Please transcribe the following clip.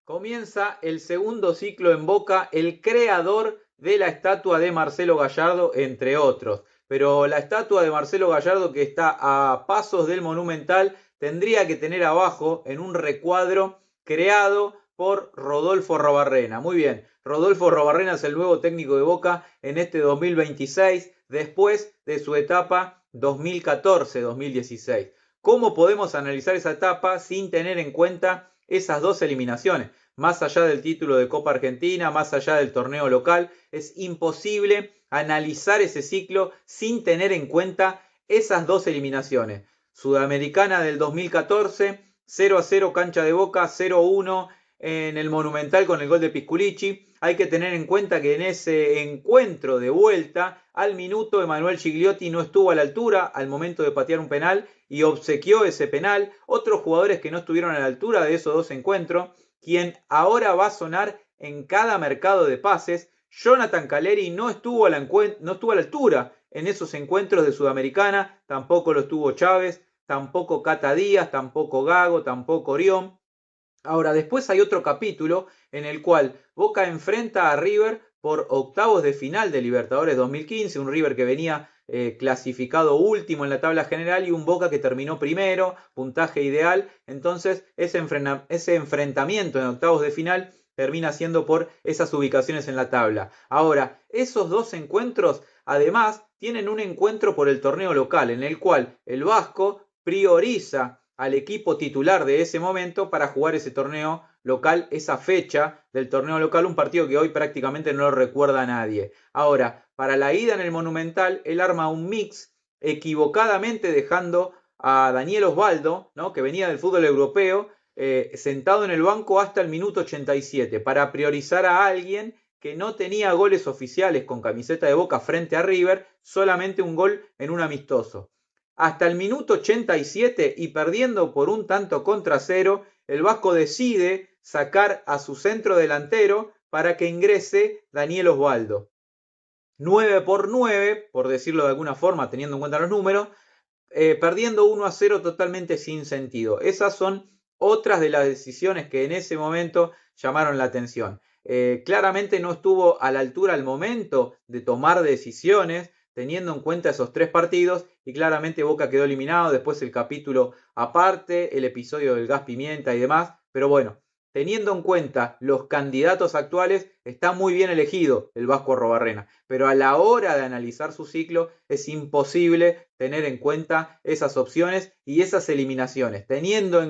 Comienza el segundo ciclo en Boca, el creador de la estatua de Marcelo Gallardo, entre otros. Pero la estatua de Marcelo Gallardo, que está a pasos del Monumental, tendría que tener abajo, en un recuadro creado por Rodolfo Robarrena. Muy bien, Rodolfo Robarrena es el nuevo técnico de Boca en este 2026, después de su etapa 2014-2016. ¿Cómo podemos analizar esa etapa sin tener en cuenta esas dos eliminaciones? Más allá del título de Copa Argentina, más allá del torneo local, es imposible analizar ese ciclo sin tener en cuenta esas dos eliminaciones. Sudamericana del 2014, 0-0 cancha de Boca, 0-1 en el Monumental con el gol de Pisculichi. Hay que tener en cuenta que en ese encuentro de vuelta, al minuto, Emanuel Gigliotti no estuvo a la altura al momento de patear un penal y obsequió ese penal. Otros jugadores que no estuvieron a la altura de esos dos encuentros, quien ahora va a sonar en cada mercado de pases. Jonathan Caleri no estuvo a la altura en esos encuentros de Sudamericana, tampoco lo estuvo Chávez, tampoco Cata Díaz, tampoco Gago, tampoco Orión. Ahora, después hay otro capítulo en el cual Boca enfrenta a River por octavos de final de Libertadores 2015, un River que venía clasificado último en la tabla general y un Boca que terminó primero, puntaje ideal. Entonces, ese enfrentamiento en octavos de final termina siendo por esas ubicaciones en la tabla. Ahora, esos dos encuentros, además, tienen un encuentro por el torneo local, en el cual el Vasco prioriza al equipo titular de ese momento para jugar ese torneo local, esa fecha del torneo local, un partido que hoy prácticamente no lo recuerda a nadie. Ahora, para la ida en el Monumental, él arma un mix equivocadamente dejando a Daniel Osvaldo, ¿no?, que venía del fútbol europeo, sentado en el banco hasta el minuto 87, para priorizar a alguien que no tenía goles oficiales con camiseta de Boca frente a River, solamente un gol en un amistoso. Hasta el minuto 87 y perdiendo por un tanto contra cero, el Vasco decide sacar a su centro delantero para que ingrese Daniel Osvaldo. 9 por 9, por decirlo de alguna forma, teniendo en cuenta los números, perdiendo 1-0 totalmente sin sentido. Esas son otras de las decisiones que en ese momento llamaron la atención. Claramente no estuvo a la altura al momento de tomar decisiones, teniendo en cuenta esos tres partidos, y claramente Boca quedó eliminado. Después el capítulo aparte, el episodio del gas pimienta y demás, pero bueno, teniendo en cuenta los candidatos actuales, está muy bien elegido el Vasco Arrobarrena, pero a la hora de analizar su ciclo es imposible tener en cuenta esas opciones y esas eliminaciones, teniendo en